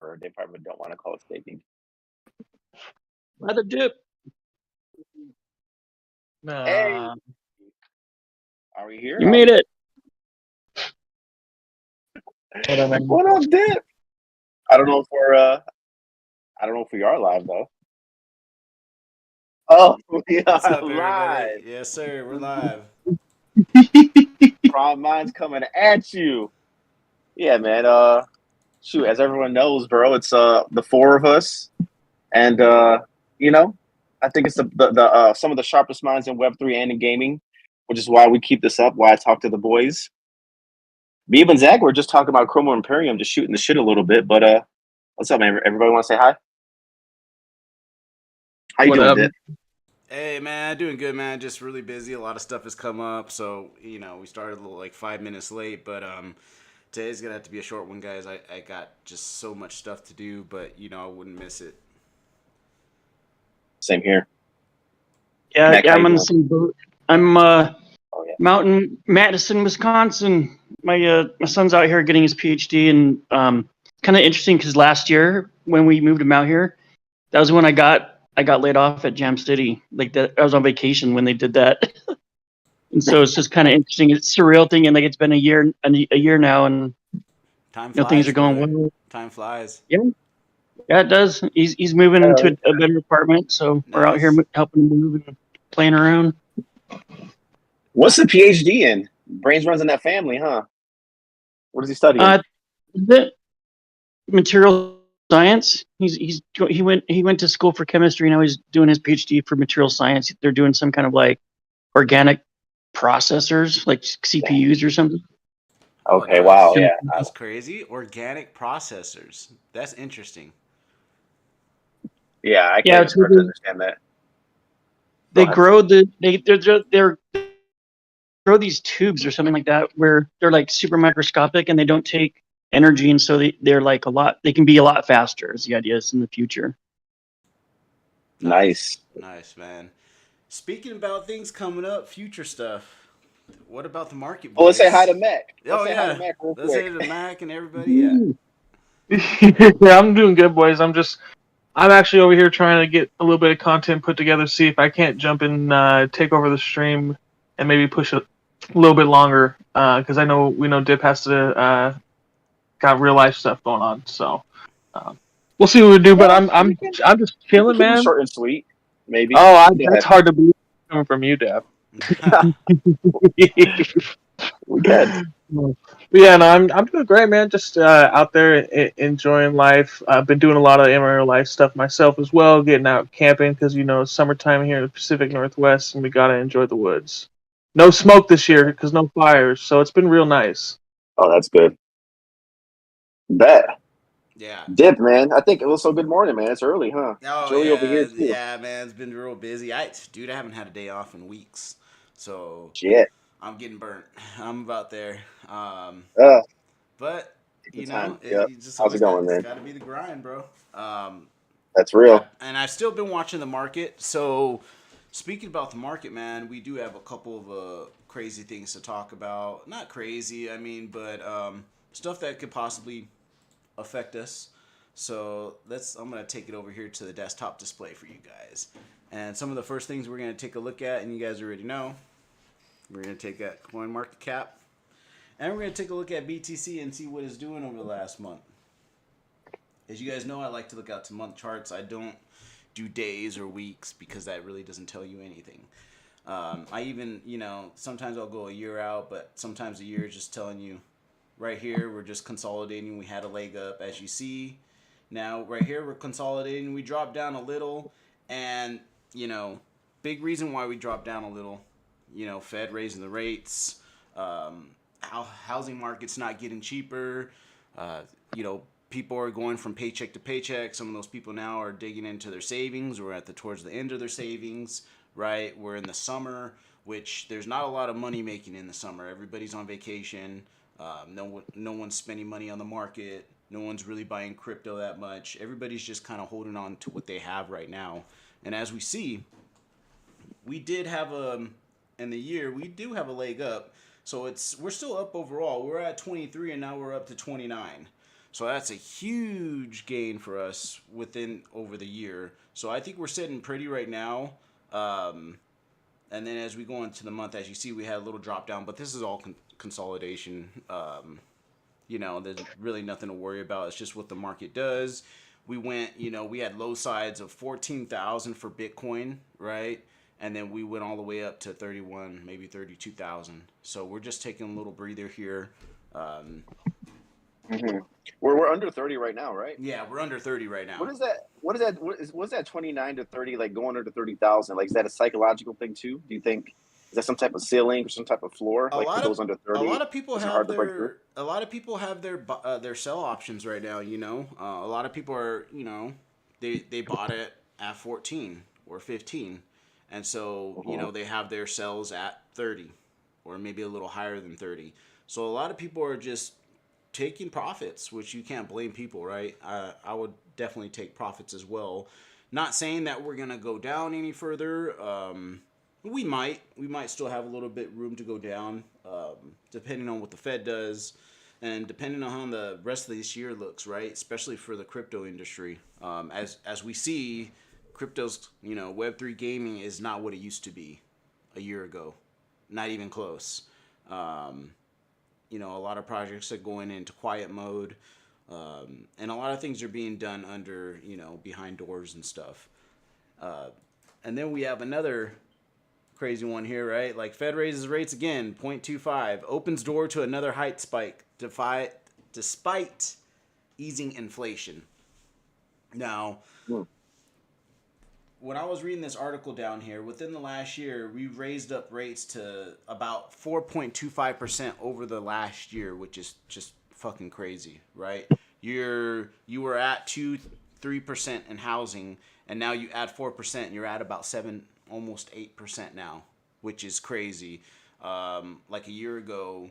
or they probably don't want to call it staking. By the dip. Hey, are we here? You made it. What up, Dip? I don't know if we are live though. Oh, we What's are up, everybody? live. Yes, sir. We're live. Prime Minds coming at you. Yeah, man. Shoot, as everyone knows, bro, it's the four of us, and you know, I think it's the some of the sharpest minds in Web3 and in gaming, which is why we keep this up. Why I talk to the boys. Me and Zach were just talking about Chromo Imperium, just shooting the shit a little bit. But what's up, man? Everybody want to say hi? How you What doing, up? Dip? Hey, man. Doing good, man. Just really busy. A lot of stuff has come up. So, we started a little, like 5 minutes late. But today's going to have to be a short one, guys. I got just so much stuff to do. But, I wouldn't miss it. Same here. Yeah, Mac, yeah, how I'm you on the doing? same boat. I'm Oh yeah. Mountain Madison, Wisconsin. My son's out here getting his PhD, and kind of interesting because last year when we moved him out here, that was when I got laid off at Jam City. Like that, I was on vacation when they did that, and so it's just kind of interesting. It's a surreal thing, and like it's been a year now, and Time flies, things are going brother. well. Time flies. Yeah, yeah, it does. He's moving into a better apartment, so we're out here Nice. helping him move and playing around. What's the PhD in? Brains runs in that family, huh? What is he studying? The material science. He went to school for chemistry. Now he's doing his PhD for material science. They're doing some kind of like organic processors, like CPUs or something. Oh, Okay, wow, yeah. That's crazy. Organic processors. That's interesting. Yeah, I Yeah, can't it's start to understand that. Go they ahead. grow they're grow these tubes or something like that where they're like super microscopic and they don't take energy, and so they're like they can be a lot faster. Is the idea is in the future. Nice. Nice, man. Speaking about things coming up, future stuff. What about the market, Well, let's say hi boys? to Mac. Oh Let's say hi to yeah, Mac real let's say quick. to Mac and everybody. Yeah. Yeah, I'm doing good, boys. I'm actually over here trying to get a little bit of content put together, see if I can't jump in, take over the stream, and maybe push it a little bit longer. Because we know Dip has to got real life stuff going on, so we'll see what we do. But Well, I'm just we can chilling, keep it man. short and sweet, maybe. Oh, Go that's ahead. hard to believe coming from you, Dip. We good. But yeah, no, I'm doing great, man. Just out there enjoying life. I've been doing a lot of amateur life stuff myself as well, getting out camping because it's summertime here in the Pacific Northwest, and we gotta enjoy the woods. No smoke this year because no fires, so it's been real nice. Oh, that's good. Bet. Yeah. Dip, man. I think it was so good morning, man. It's early, huh? It's Oh early over here yeah, too. yeah, man. It's been real busy. I haven't had a day off in weeks, so Shit. I'm getting burnt. I'm about there. Uh, But take the time. Yep. you just How's it always going, it's man? got to be the grind, bro. That's real. And I've still been watching the market. So, speaking about the market, man, we do have a couple of crazy things to talk about. Not crazy, I mean, but stuff that could possibly affect us. So I'm gonna take it over here to the desktop display for you guys. And some of the first things we're gonna take a look at, and you guys already know, we're gonna take a coin market cap. And we're going to take a look at BTC and see what it's doing over the last month. As you guys know, I like to look out to month charts. I don't do days or weeks because that really doesn't tell you anything. I even, sometimes I'll go a year out, but sometimes a year is just telling you, right here, we're just consolidating. We had a leg up, as you see. Now, right here, we're consolidating. We dropped down a little. And, big reason why we dropped down a little, Fed raising the rates, housing market's not getting cheaper. People are going from paycheck to paycheck. Some of those people now are digging into their savings. We're towards the end of their savings, right? We're in the summer, which there's not a lot of money making in the summer. Everybody's on vacation. No one's spending money on the market. No one's really buying crypto that much. Everybody's just kind of holding on to what they have right now. And as we see, we did have in the year, we do have a leg up. So we're still up overall. We're at 23 and now we're up to 29. So that's a huge gain for us within over the year. So I think we're sitting pretty right now. And then as we go into the month, as you see, we had a little drop down, but this is all consolidation. There's really nothing to worry about. It's just what the market does. We went, we had low sides of 14,000 for Bitcoin, right? And then we went all the way up to 31, maybe 32,000. So we're just taking a little breather here. We're under 30 right now, right? Yeah, we're under 30 right now. What is that? What's that 29 to 30, like going under 30,000? Like, is that a psychological thing too? Do you think, is that some type of ceiling or some type of floor? Like, it goes under 30. A lot of people have their sell options right now. A lot of people are, they bought it at 14 or 15, and so they have their sells at 30, or maybe a little higher than 30. So a lot of people are just taking profits, which you can't blame people, right? I would definitely take profits as well. Not saying that we're gonna go down any further. We might still have a little bit room to go down, depending on what the Fed does, and depending on how the rest of this year looks, right? Especially for the crypto industry. As we see, crypto's Web3 gaming is not what it used to be a year ago, not even close. A lot of projects are going into quiet mode, and a lot of things are being done under, behind doors and stuff. And then we have another crazy one here, right? Like, Fed raises rates again, 0.25, opens door to another height spike, despite easing inflation. Now, when I was reading this article down here, within the last year, we raised up rates to about 4.25% over the last year, which is just fucking crazy, right? You were at 2-3% in housing, and now you add 4%, and you're at about 7, almost 8% now, which is crazy. Like a year ago,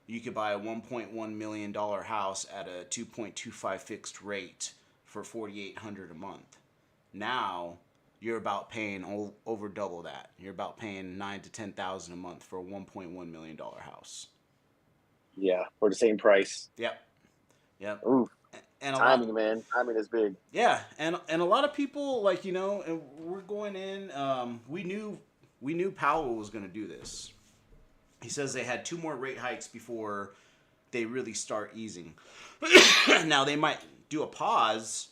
you could buy a $1.1 million house at a 2.25 fixed rate for $4,800 a month. Now you're about paying over double that. You're about paying $9,000 to $10,000 a month for a $1.1 million house. Yeah, for the same price. Yep. Ooh, and timing, man. Timing is big. Yeah, and a lot of people, and we're going in. We knew Powell was going to do this. He says they had 2 more rate hikes before they really start easing. Now they might do a pause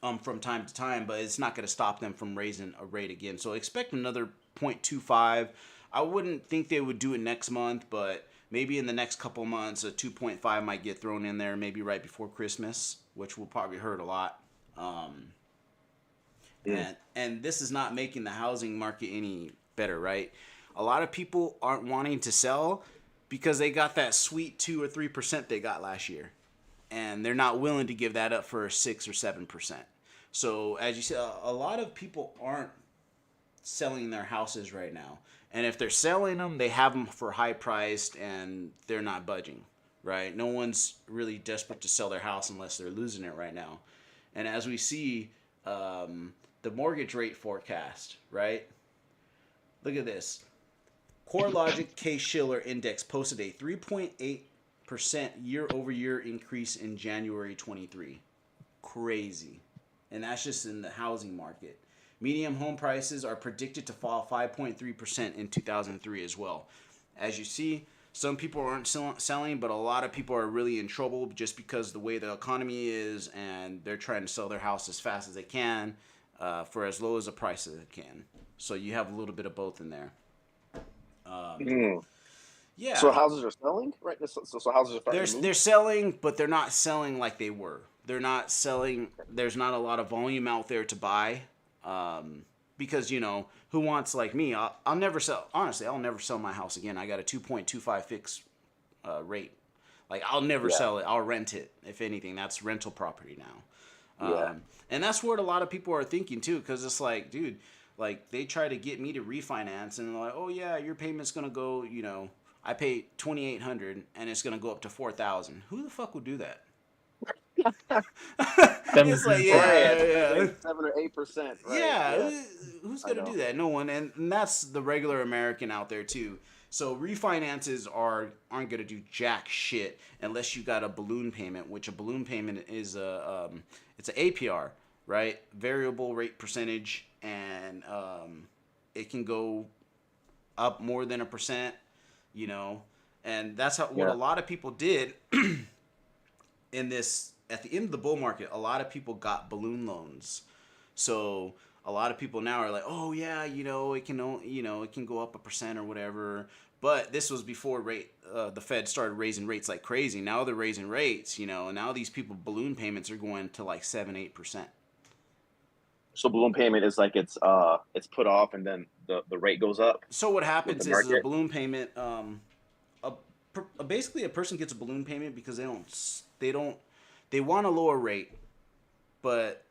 from time to time, but it's not going to stop them from raising a rate again. So expect another 0.25. I wouldn't think they would do it next month, but maybe in the next couple months, a 2.5 might get thrown in there, maybe right before Christmas, which will probably hurt a lot. And this is not making the housing market any better, right? A lot of people aren't wanting to sell because they got that sweet 2 or 3% they got last year, and they're not willing to give that up for 6 or 7%. So as you said, a lot of people aren't selling their houses right now. And if they're selling them, they have them for high priced and they're not budging, right? No one's really desperate to sell their house unless they're losing it right now. And as we see, the mortgage rate forecast, right? Look at this. CoreLogic Case-Shiller Index posted a 3.8% year-over-year increase in January 23. Crazy. And that's just in the housing market. Median home prices are predicted to fall 5.3% in 2003 as well. As you see, some people aren't selling, but a lot of people are really in trouble just because the way the economy is, and they're trying to sell their house as fast as they can for as low as a price as they can. So you have a little bit of both in there. Yeah. So houses are selling, right? So houses are they're selling, but they're not selling like they were. They're not selling. There's not a lot of volume out there to buy. Because, who wants, like me, I'll never sell, honestly, I'll never sell my house again. I got a 2.25 fixed rate. Like, I'll never sell it. I'll rent it. If anything, that's rental property now. And that's what a lot of people are thinking too, because it's like, dude, like, they try to get me to refinance, and they're like, oh yeah, your payment's gonna go, I pay $2,800 and it's gonna go up to $4,000. Who the fuck would do that? It's like, yeah. 7 or 8%. Right? Yeah, who's gonna do that? No one. And that's the regular American out there too. So refinances aren't gonna do jack shit unless you got a balloon payment, which a balloon payment is it's an APR, right? Variable rate percentage, and it can go up more than 1%, you know, and that's what a lot of people did in this at the end of the bull market. A lot of people got balloon loans, so a lot of people now are like, oh yeah, it can it can go up 1% or whatever. But this was before the Fed started raising rates like crazy. Now they're raising rates, and now these people balloon payments are going to like 7-8%. So balloon payment is like it's put off and then the rate goes up So what with the happens is a market. balloon payment. Basically a person gets a balloon payment because they want a lower rate, but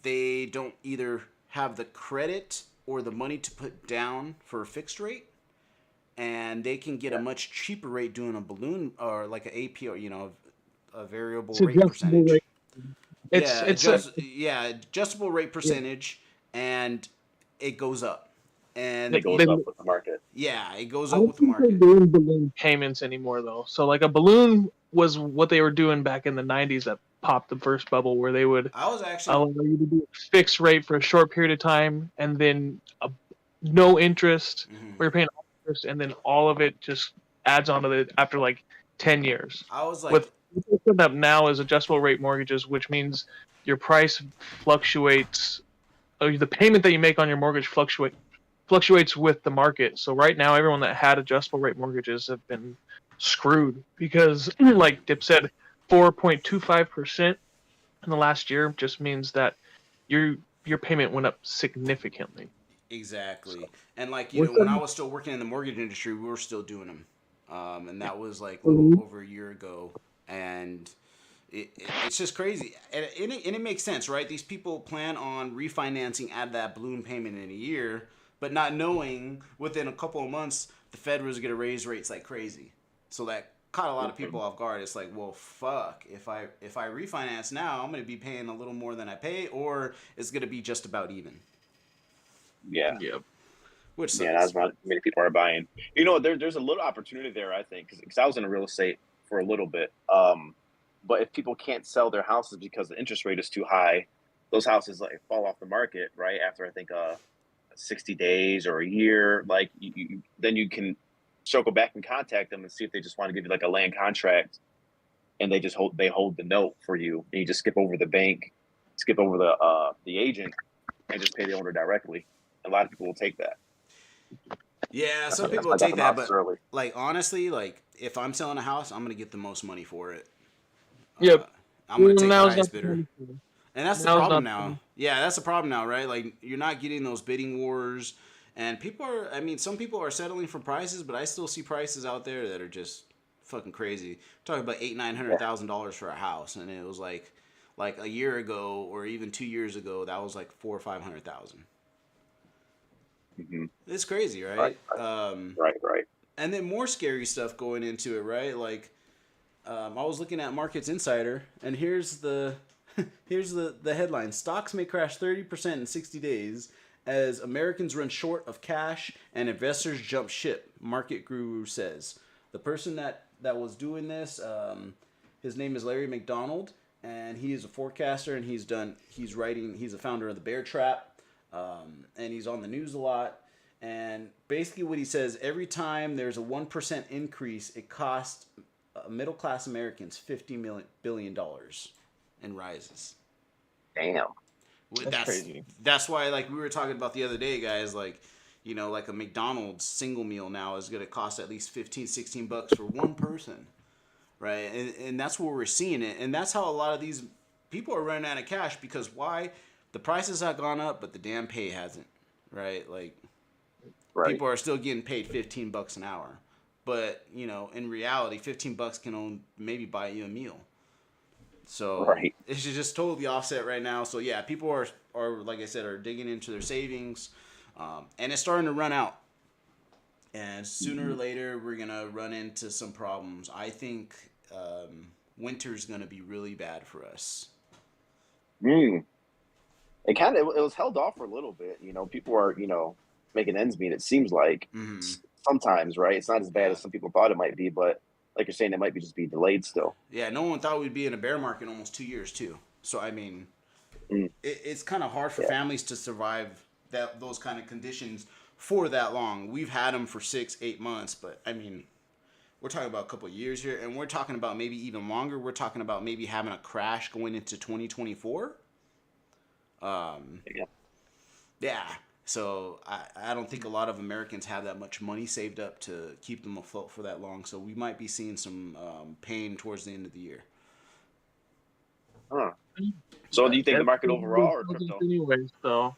they don't either have the credit or the money to put down for a fixed rate, and they can get a much cheaper rate doing a balloon or like an APR, a variable rate percentage. Rate. Adjustable rate percentage, and it goes up. And It goes up with the market. Yeah, it goes I up don't with the think they're market. doing balloon payments anymore though. So like a balloon was what they were doing back in the '90s that popped the first bubble, where they would I was actually allow you to do a fixed rate for a short period of time, and then no interest, where you're paying interest, and then all of it just adds onto it after like 10 years. I was like, With what's set up now is adjustable rate mortgages, which means your price fluctuates, or the payment that you make on your mortgage fluctuates with the market. So right now, everyone that had adjustable rate mortgages have been screwed because, like Dip said, 4.25% in the last year just means that your payment went up significantly. exactly. And like, when I was still working in the mortgage industry, we were still doing them. And that was like a little over a year ago. And it's just crazy. And it makes sense, right? These people plan on refinancing at that balloon payment in a year, but not knowing within a couple of months the Fed was going to raise rates like crazy. So that caught a lot of people off guard. It's like, well, fuck. If I refinance now, I'm going to be paying a little more than I pay, or it's going to be just about even. Yeah. Yep. Which sucks. Yeah, not as many people are buying. There's a little opportunity there, I think, because I was in real estate for a little bit. But if people can't sell their houses because the interest rate is too high, those houses like fall off the market right after I think 60 days or a year. Like then you can circle back and contact them and see if they just want to give you like a land contract, and they hold the note for you, and you just skip over the bank, skip over the agent, and just pay the owner directly. A lot of people will take that. Yeah, some people will take that, but like honestly, like if I'm selling a house, I'm gonna get the most money for it. Yep. I'm gonna take the highest bidder. And that's the problem now. Yeah, that's the problem now, right? Like you're not getting those bidding wars, and some people are settling for prices, but I still see prices out there that are just fucking crazy. We're talking about $800,000-$900,000 for a house, and it was like a year ago or even 2 years ago that was like $400,000 or $500,000. Mm-hmm. It's crazy, right? Right. And then more scary stuff going into it, right? Like, I was looking at Markets Insider, and here's the headline: Stocks may crash 30% in 60 days as Americans run short of cash and investors jump ship. Market guru says. The person that was doing this, his name is Larry McDonald, and he is a forecaster, and he's a founder of the Bear Trap. And he's on the news a lot. And basically what he says, every time there's a 1% increase, it costs middle-class Americans $50 billion in rises. Damn. That's crazy. That's why, like we were talking about the other day, guys, like, like a McDonald's single meal now is going to cost at least $15-$16 for one person. Right? And that's where we're seeing it. And that's how a lot of these people are running out of cash, because why? The prices have gone up, but the damn pay hasn't, right? Like, people are still getting paid $15 an hour, but in reality, $15 can maybe buy you a meal. So it's just totally offset right now. So yeah, people are like I said, are digging into their savings, and it's starting to run out. And sooner or later, we're gonna run into some problems. I think winter's gonna be really bad for us. It was held off for a little bit. People are making ends meet. It seems like sometimes, right? It's not as bad as some people thought it might be, but like you're saying, it might be just be delayed still. Yeah, no one thought we'd be in a bear market in almost 2 years too. So I mean, it's kind of hard for families to survive those kind of conditions for that long. We've had them for 6-8 months, but I mean, we're talking about a couple of years here, and we're talking about maybe even longer. We're talking about maybe having a crash going into 2024. Yeah. So I don't think a lot of Americans have that much money saved up to keep them afloat for that long. So we might be seeing some pain towards the end of the year. Huh. So do you think the market overall or crypto? Anyway, so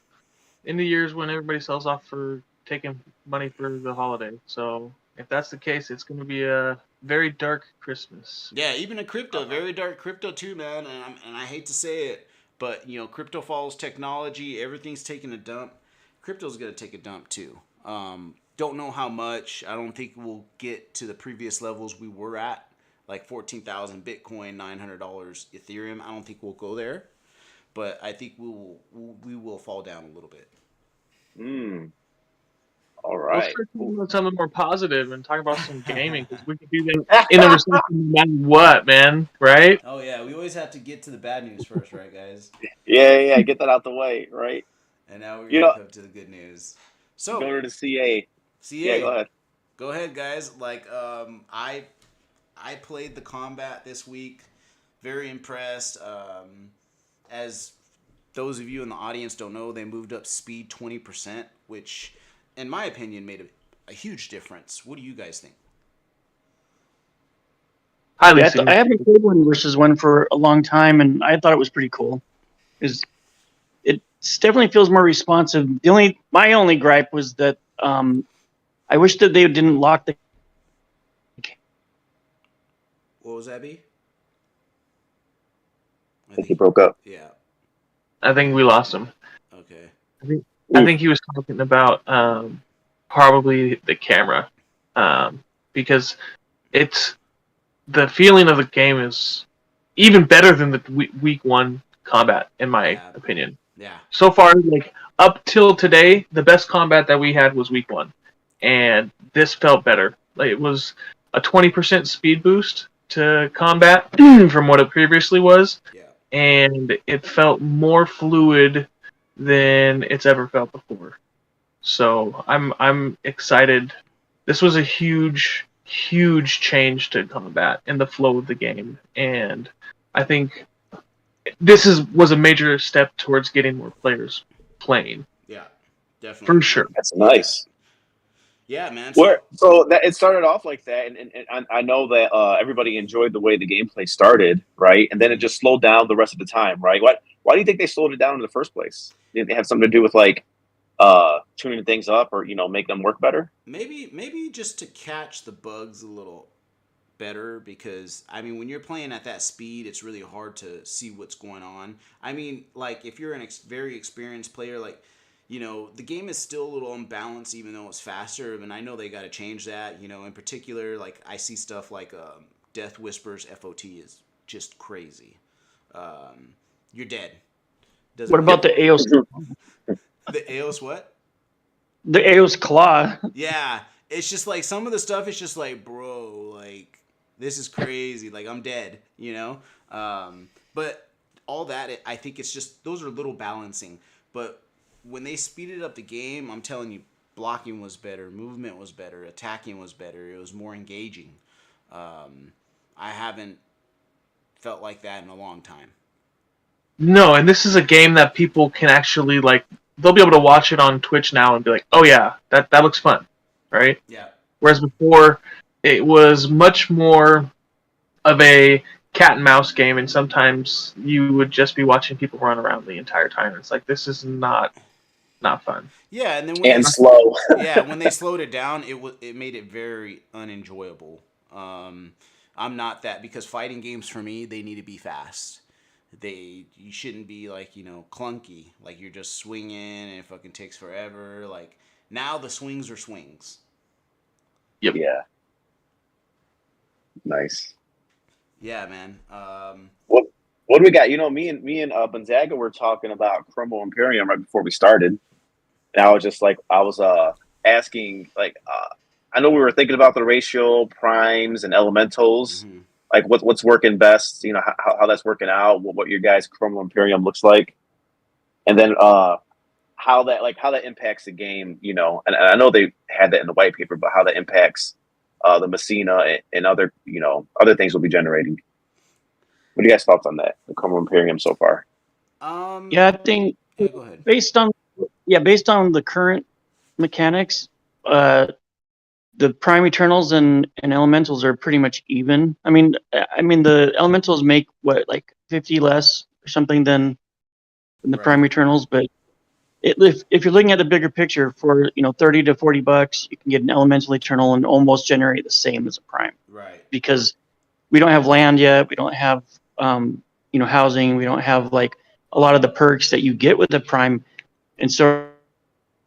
in the years when everybody sells off for taking money for the holiday. So if that's the case, it's going to be a very dark Christmas. Yeah, even a crypto, very dark crypto too, man. And I hate to say it, but crypto follows technology. Everything's taking a dump. Crypto's gonna take a dump too. Don't know how much. I don't think we'll get to the previous levels we were at, like 14,000 Bitcoin, $900 Ethereum. I don't think we'll go there, but I think we will fall down a little bit. All right. Let's start talking about something more positive and talk about some gaming, because we can do that in the recession no matter what, man. Right? Oh yeah, we always have to get to the bad news first, right, guys? Yeah. Get that out the way, right? And now we're gonna come to the good news. So go to the CA. CA. Yeah, go ahead. Go ahead, guys. Like, I played the combat this week. Very impressed. As those of you in the audience don't know, they moved up speed 20%, which, in my opinion, made a huge difference. What do you guys think? I haven't played one versus one for a long time, and I thought it was pretty cool. It definitely feels more responsive. My only gripe was that I wish that they didn't lock the. What was that, B? I think he broke up. Yeah. I think we lost him. Okay. I think he was talking about probably the camera, because it's the feeling of the game is even better than the week one combat, in my opinion. Yeah. So far, like up till today, the best combat that we had was week one, and this felt better. Like it was a 20% speed boost to combat from what it previously was, and it felt more fluid than it's ever felt before. So I'm excited. This was a huge change to combat and the flow of the game, and I think this was a major step towards getting more players playing. Yeah, definitely. For sure. That's nice. Yeah, man. So that it started off like that, and I know that everybody enjoyed the way the gameplay started, right? And then it just slowed down the rest of the time, right? Why do you think they slowed it down in the first place? Did they have something to do with like tuning things up, or make them work better? Maybe just to catch the bugs a little better, because I mean, when you're playing at that speed, it's really hard to see what's going on. I mean, like if you're a very experienced player, like the game is still a little unbalanced, even though it's faster. And I know they got to change that. In particular, like I see stuff like Death Whisper's FOT is just crazy. You're dead. What about the Eos? The Eos what? The Eos Claw. Yeah, it's just like some of the stuff is just like, bro, like this is crazy. Like I'm dead, But all that, I think it's just those are little balancing. But when they speeded up the game, I'm telling you, blocking was better, movement was better, attacking was better. It was more engaging. I haven't felt like that in a long time. No, and this is a game that people can actually they'll be able to watch it on Twitch now and be like, oh yeah, that looks fun, right? Yeah. Whereas before, it was much more of a cat and mouse game, and sometimes you would just be watching people run around the entire time. It's like, this is not fun. Yeah, and then slow. Yeah, when they slowed it down, it made it very unenjoyable. I'm not that, because fighting games for me, they need to be fast. You shouldn't be clunky, like you're just swinging and it fucking takes forever. Like now the swings are swings. Yep. Yeah. Nice. Yeah, man. What do we got? Me and Gonzaga were talking about Chromo Imperium right before we started, and I was just asking I I know we were thinking about the ratio primes and elementals, Mm-hmm. like what's working best. You know how that's working out. What your guys' Chrono Imperium looks like, and then how that impacts the game. You know, and I know they had that in the white paper, but how that impacts the Messina and other other things we'll be generating. What do you guys thoughts on that? The Chrono Imperium so far? Yeah, I think Yeah, go ahead. based on the current mechanics, the Prime Eternals and Elementals are pretty much even. I mean the Elementals make what, like 50 less or something than the Right. Prime Eternals, but if you're looking at the bigger picture, for $30 to $40, you can get an Elemental Eternal and almost generate the same as a Prime, Right. because we don't have land yet, we don't have housing, we don't have like a lot of the perks that you get with the Prime, and so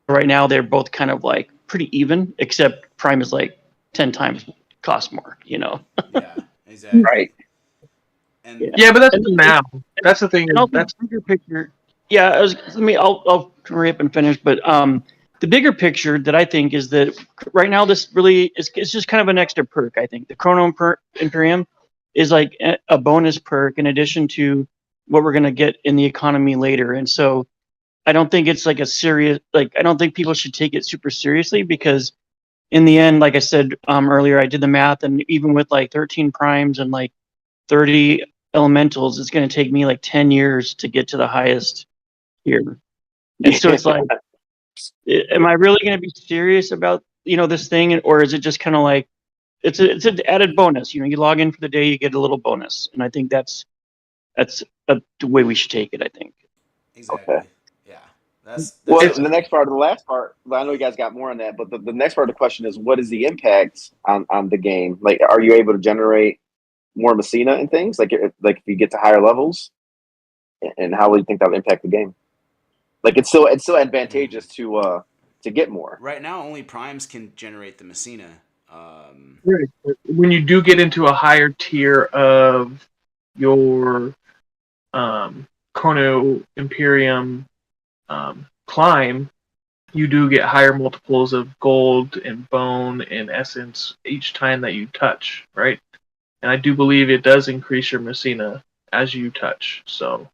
right now they're both kind of like pretty even, except Prime is like 10 times cost more. Yeah, exactly. Right. And Yeah. Yeah, but that's And- now. That's the thing. And also That's the bigger picture. Yeah, I'll hurry up and finish. But the bigger picture that I think is that right now this really it's just kind of an extra perk. I think the Chrono Imperium is like a bonus perk in addition to what we're gonna get in the economy later. And so I don't think it's like I don't think people should take it super seriously, because in the end, like I said earlier, I did the math, and even with like 13 primes and like 30 elementals, it's going to take me like 10 years to get to the highest here. And so it's like, am I really going to be serious about this thing, or is it just kind of like it's an added bonus? You log in for the day, you get a little bonus, and I think that's the way we should take it. I think. exactly. Okay. Yeah. That's Well, It's- and the next part of the last part, I know you guys got more on that, but the next part of the question is, what is the impact on the game? Like, are you able to generate more Messina and things? Like if you get to higher levels, and how will you think that would impact the game? Like, it's still advantageous to get more. right now only primes can generate the Messina. when you do get into a higher tier of your Chrono Imperium climb, you do get higher multiples of gold and bone and essence each time that you touch, right? And I do believe it does increase your Messina as you touch. So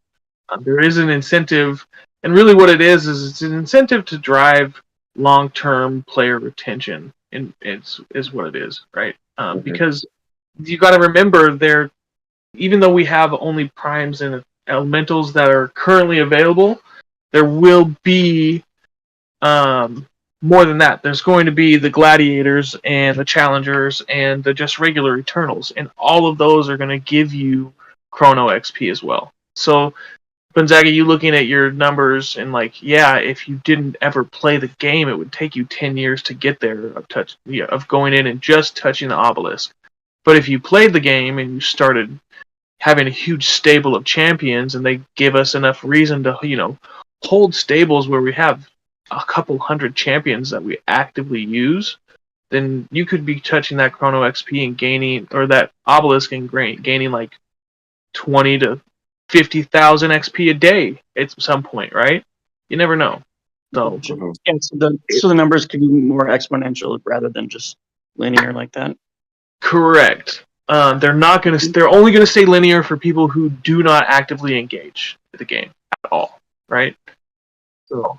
there is an incentive, and really what it is it's an incentive to drive long-term player retention, and is what it is, right? Because you got to remember, even though we have only primes and elementals that are currently available, there will be more than that. There's going to be the gladiators and the challengers and the just regular Eternals, and all of those are going to give you Chrono XP as well. So, Gonzaga, you looking at your numbers and like, yeah, if you didn't ever play the game, it would take you 10 years to get there of going in and just touching the obelisk. But if you played the game and you started having a huge stable of champions, and they give us enough reason to, hold stables where we have a couple hundred champions that we actively use, then you could be touching that Chrono XP and gaining, or that obelisk and gaining like 20 to 50,000 XP a day at some point, right? You never know. So And so the numbers could be more exponential rather than just linear like that. correct. They're not going to. They're only going to stay linear for people who do not actively engage with the game at all, right? So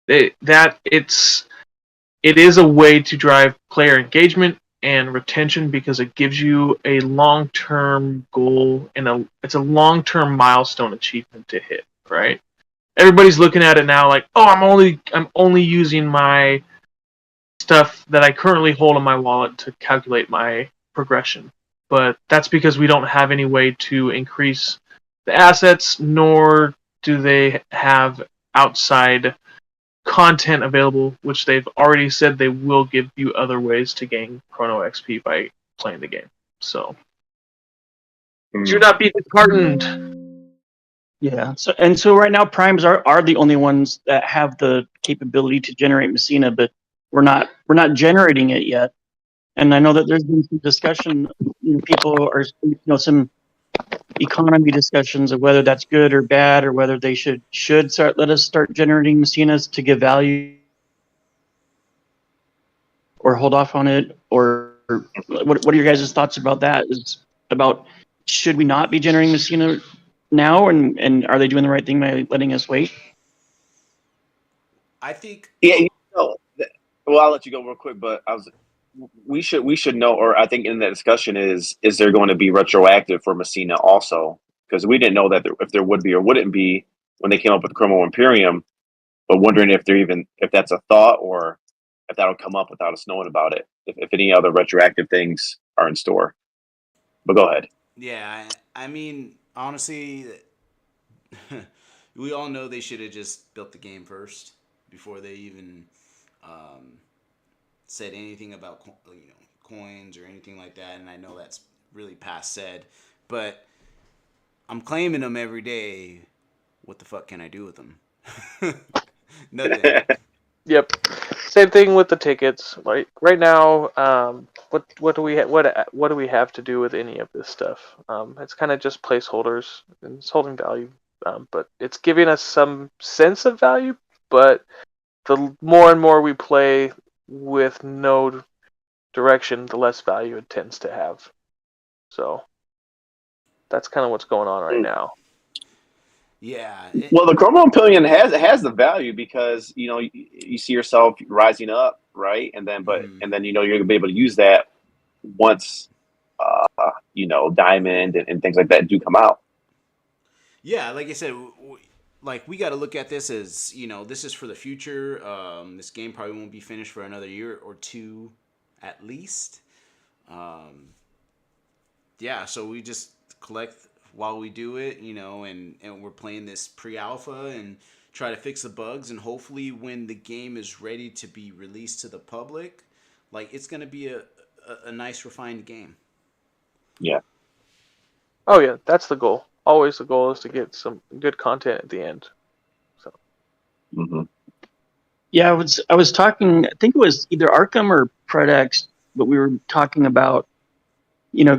it is a way to drive player engagement and retention, because it gives you a long-term goal and it's a long-term milestone achievement to hit, right? Everybody's looking at it now like, oh, I'm only using my stuff that I currently hold in my wallet to calculate my progression. But that's because we don't have any way to increase the assets, nor do they have outside content available, which they've already said they will give you other ways to gain Chrono XP by playing the game. So do not be disheartened. Yeah. So right now primes are the only ones that have the capability to generate Messina, but we're not generating it yet. And I know that there's been some discussion. People are some economy discussions of whether that's good or bad, or whether they should let us start generating Messinas to give value, or hold off on it, or what are your guys' thoughts about that? Is about should we not be generating Messina now, and are they doing the right thing by letting us wait? I think. Yeah, well, I'll let you go real quick, but we should know, or I think in that discussion is there going to be retroactive for Messina also? Because we didn't know that if there would be or wouldn't be when they came up with Chromo Imperium, but wondering if that's a thought or if that'll come up without us knowing about it. If any other retroactive things are in store, but go ahead. Yeah, I mean, honestly, we all know they should have just built the game first before they even said anything about coins or anything like that. And I know that's really past said, but I'm claiming them every day. What the fuck can I do with them? Nothing. Yep. Same thing with the tickets. Right now, what do we what do we have to do with any of this stuff? It's kind of just placeholders, and it's holding value, but it's giving us some sense of value. But the more and more we play with no direction, the less value it tends to have. So that's kind of what's going on right now. Yeah. Well, the Chromo Imperium has the value because you see yourself rising up, right? And then and then you're gonna be able to use that once Diamond and things like that do come out. Yeah, like I said, like we got to look at this as this is for the future. This game probably won't be finished for another year or two, at least. Yeah, so we just collect while we do it, and we're playing this pre-alpha and try to fix the bugs, and hopefully when the game is ready to be released to the public, like it's gonna be a nice refined game. Yeah. Oh yeah, that's the goal. Always the goal is to get some good content at the end. So. Mm-hmm. Yeah, I was talking. I think it was either Arkham or Predex, but we were talking about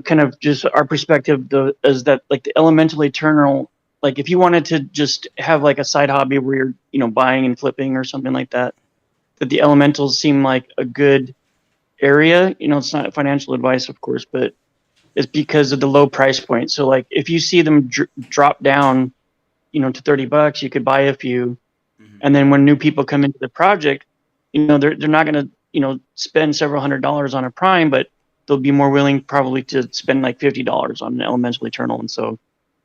kind of just our perspective is that like the Elemental Eternal, like if you wanted to just have like a side hobby where you're buying and flipping or something like that the Elementals seem like a good area. It's not financial advice, of course, but it's because of the low price point. So like if you see them drop down, to $30, you could buy a few, and then when new people come into the project, they're not going to spend several $100s on a Prime, but they'll be more willing probably to spend like $50 on an Elemental Eternal, and so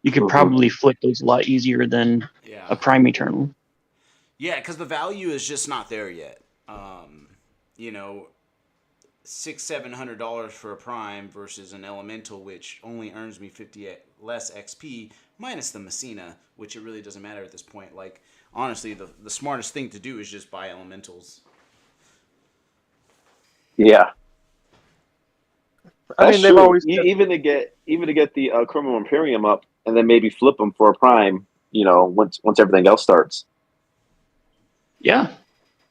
you could probably flip those a lot easier than a Prime Eternal. Yeah, because the value is just not there yet. $600-$700 for a Prime versus an Elemental, which only earns me 50 less XP minus the Messina, which it really doesn't matter at this point. Like honestly, the smartest thing to do is just buy Elementals. Yeah. I mean, they've always even to get the Chromo Imperium up, and then maybe flip them for a Prime. Once everything else starts. Yeah,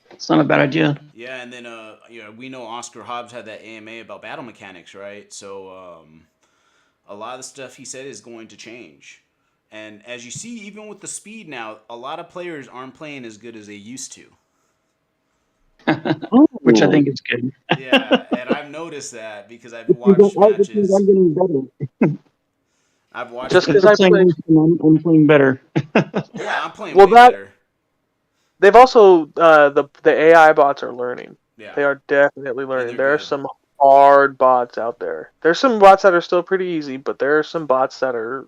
it's not a bad idea. Yeah, and then we know Oscar Hobbs had that AMA about battle mechanics, right? So a lot of the stuff he said is going to change, and as you see, even with the speed now, a lot of players aren't playing as good as they used to. Which I think is good. Yeah, and I've noticed that because I've watched matches. I'm getting better. I've watched just because I'm playing better. Yeah, I'm playing way better. They've also the AI bots are learning. Yeah. They are definitely learning. There are good. some hard bots out there. There's some bots that are still pretty easy, but there are some bots that are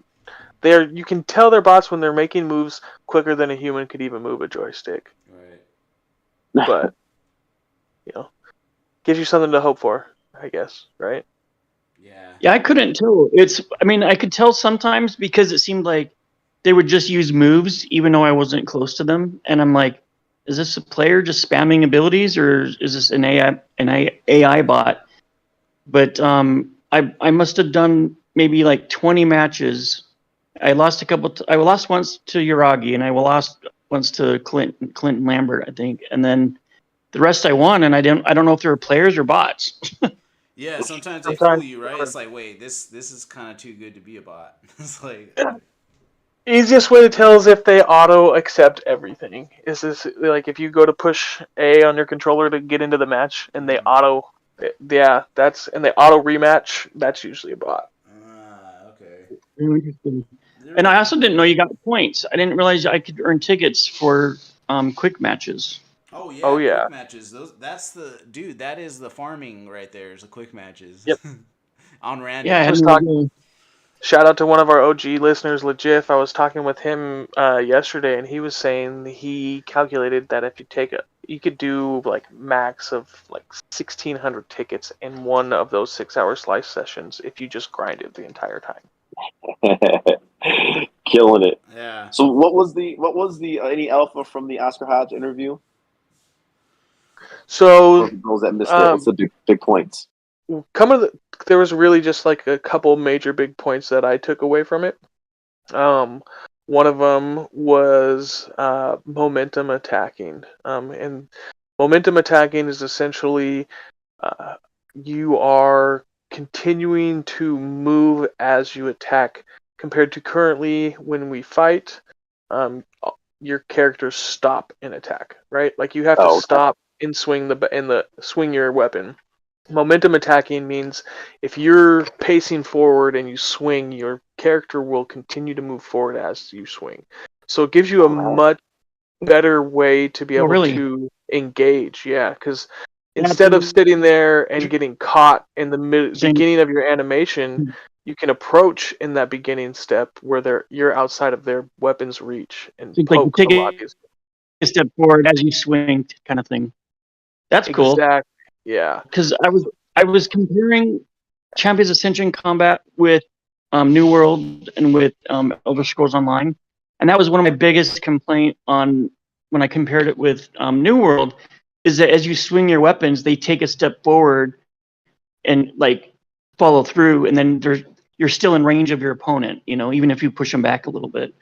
you can tell they're bots when they're making moves quicker than a human could even move a joystick. Right. But gives you something to hope for, I guess, right? Yeah. Yeah, I couldn't tell. I could tell sometimes because it seemed like they would just use moves even though I wasn't close to them, and I'm like, is this a player just spamming abilities or is this an AI bot? But I must have done maybe like 20 matches. I lost I lost once to Uragi, and I lost once to Clinton Lambert, I think, and then the rest I won, and I don't know if they were players or bots. Yeah, sometimes they fool you, right? It's like, wait, this is kind of too good to be a bot. It's like, Easiest way to tell is if they auto accept everything. Is this like if you go to push A on your controller to get into the match and they auto, yeah, and they auto rematch. That's usually a bot. Okay. Really interesting. And I also didn't know you got points. I didn't realize I could earn tickets for quick matches. Oh yeah, Oh yeah. quick matches. That's the dude. That is the farming right there. Is the quick matches. Yep. On random. Yeah, I had was no talking. idea. Shout out to one of our OG listeners, Legif. I was talking with him yesterday, and he was saying he calculated that if you could do like max of like 1,600 tickets in one of those 6-hour slice sessions if you just grinded the entire time. Killing it. Yeah. So what was the any alpha from the Oscar Hodge interview? So For those that missed it, what's the big points? there was really just like a couple major big points that I took away from it. One of them was momentum attacking, and momentum attacking is essentially you are continuing to move as you attack, compared to currently when we fight, your characters stop and attack, right? Like you have to stop and swing swing your weapon. Momentum attacking means if you're pacing forward and you swing, your character will continue to move forward as you swing. So it gives you a much better way to be able to engage. Yeah, because instead of sitting there and getting caught in the beginning of your animation, you can approach in that beginning step where you're outside of their weapon's reach and poke like a lot of these. a step forward as you swing, kind of thing. That's cool. Exactly. Yeah. Because I was comparing Champions Ascension combat with New World and with Elder Scrolls Online, and that was one of my biggest complaint on when I compared it with New World, is that as you swing your weapons, they take a step forward and like follow through, and then you're still in range of your opponent. You know, even if you push them back a little bit.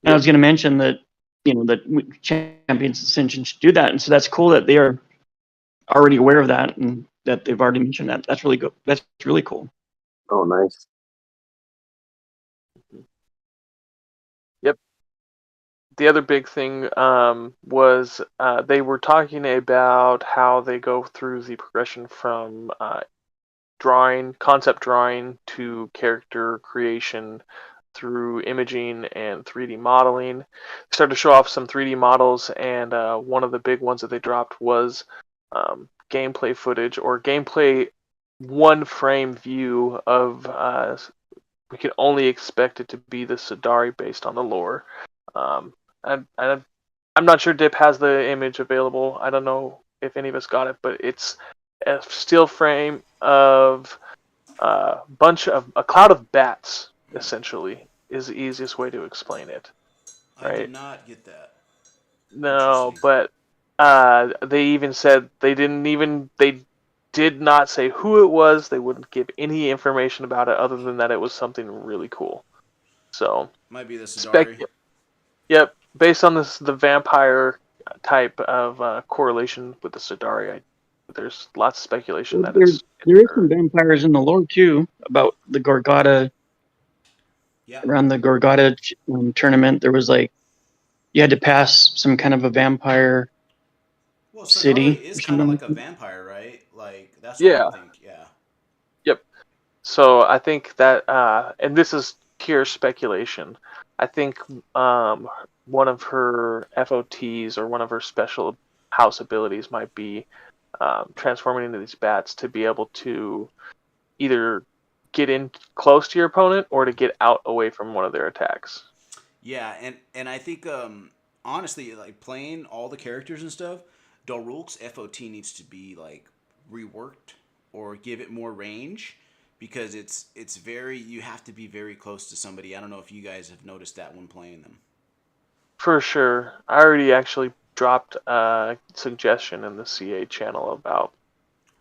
And I was going to mention that that Champions Ascension should do that, and so that's cool that they are already aware of that and that they've already mentioned that. That's really good. That's really cool. Oh, nice. Yep. The other big thing was they were talking about how they go through the progression from concept drawing to character creation through imaging and 3D modeling. They started to show off some 3D models, and one of the big ones that they dropped was gameplay footage or gameplay one frame view of we could only expect it to be the Sidari based on the lore. I'm not sure Dip has the image available. I don't know if any of us got it, but it's a still frame of a cloud of bats, essentially, is the easiest way to explain it. Right? I did not get that. No, but they even said they did not say who it was. They wouldn't give any information about it other than that it was something really cool. So might be the Sidari. Yep, based on the vampire type of correlation with the Sidari, there's lots of speculation that there is some vampires in the lore too about the Gorgata. Yeah. Around the Gorgata tournament, there was like you had to pass some kind of a vampire city. It's kind of like a vampire, right? Like that's what I think. Yeah. Yep. So I think that, and this is pure speculation. I think one of her FOTs or one of her special house abilities might be transforming into these bats to be able to either get in close to your opponent or to get out away from one of their attacks. Yeah, and I think honestly, like playing all the characters and stuff, Darulk's FOT needs to be like reworked or give it more range because it's very, you have to be very close to somebody. I don't know if you guys have noticed that when playing them. For sure. I already actually dropped a suggestion in the CA channel about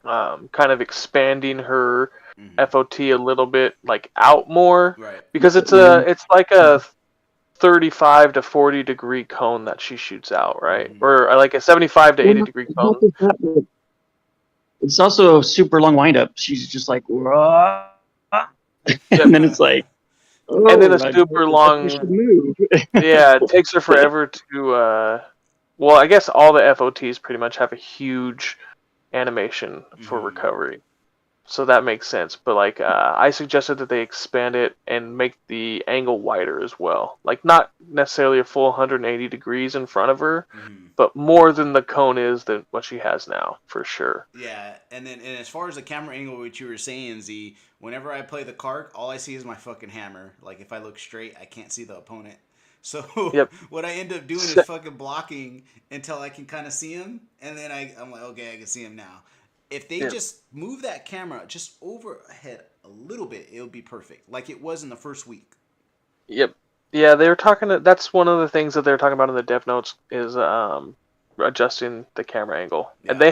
kind of expanding her FOT a little bit, like out more, right? Because it's like a 35 to 40 degree cone that she shoots out, right? Or like a 75 to 80 degree cone. It's also a super long windup. She's just like, and then it's like, and then a I super definitely long. should move. Yeah, it takes her forever to. Well, I guess all the FOTs pretty much have a huge animation for Mhm. recovery. So that makes sense. But like, I suggested that they expand it and make the angle wider as well. Like, not necessarily a full 180 degrees in front of her, Mhm. but more than the cone is than what she has now, for sure. Yeah, and as far as the camera angle, which you were saying, Z, whenever I play the cart, all I see is my fucking hammer. Like if I look straight, I can't see the opponent. So Yep. what I end up doing is Se- fucking blocking until I can kind of see him, and then I'm like, okay, I can see him now. If they Yep. just move that camera just overhead a little bit, it would be perfect, like it was in the first week. Yep. Yeah, they were talking. That's one of the things that they're talking about in the dev notes is adjusting the camera angle, and Yeah.